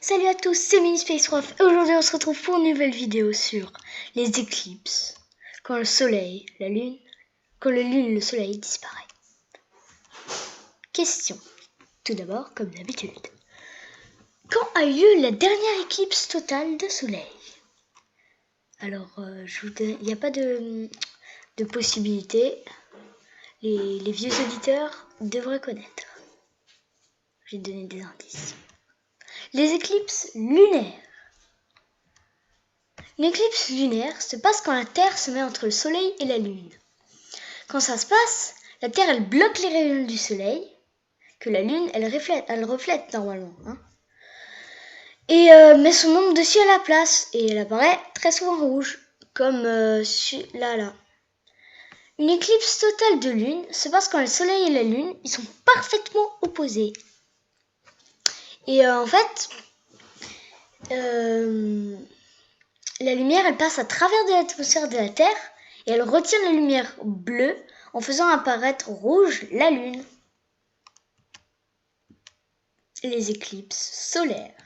Salut à tous, c'est Minispace Prof et aujourd'hui on se retrouve pour une nouvelle vidéo sur les éclipses. Quand le soleil, le soleil disparaît. Question. Tout d'abord, comme d'habitude. Quand a eu lieu la dernière éclipse totale de soleil? Alors, il n'y a pas de possibilité. Les vieux auditeurs devraient connaître. J'ai donné des indices. Les éclipses lunaires. Une éclipse lunaire se passe quand la Terre se met entre le Soleil et la Lune. Quand ça se passe, la Terre elle bloque les rayons du Soleil, que la Lune elle reflète normalement. Et met son ombre dessus à la place, et elle apparaît très souvent rouge, comme là. Une éclipse totale de Lune se passe quand le Soleil et la Lune ils sont parfaitement opposés. Et en fait, la lumière, elle passe à travers de l'atmosphère de la Terre et elle retient la lumière bleue en faisant apparaître rouge la Lune. Les éclipses solaires.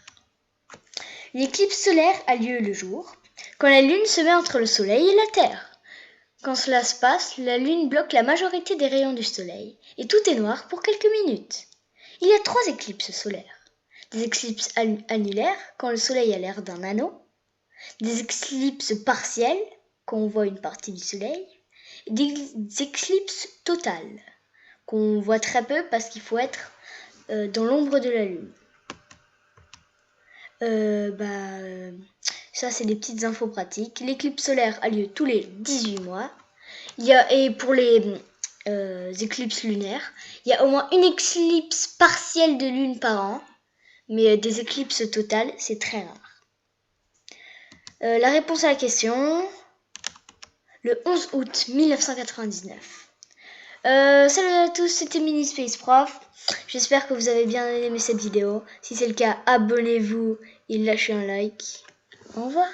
Une éclipse solaire a lieu le jour, quand la Lune se met entre le Soleil et la Terre. Quand cela se passe, la Lune bloque la majorité des rayons du Soleil et tout est noir pour quelques minutes. Il y a 3 éclipses solaires. Des éclipses annulaires, quand le Soleil a l'air d'un anneau. Des éclipses partielles, quand on voit une partie du soleil, et des éclipses totales, qu'on voit très peu parce qu'il faut être dans l'ombre de la lune. Ça c'est des petites infos pratiques. L'éclipse solaire a lieu tous les 18 mois. Et pour les éclipses lunaires, il y a au moins une éclipse partielle de lune par an, mais des éclipses totales, c'est très rare. La réponse à la question, le 11 août 1999. Salut à tous, c'était Minispace Prof. J'espère que vous avez bien aimé cette vidéo. Si c'est le cas, abonnez-vous et lâchez un like. Au revoir.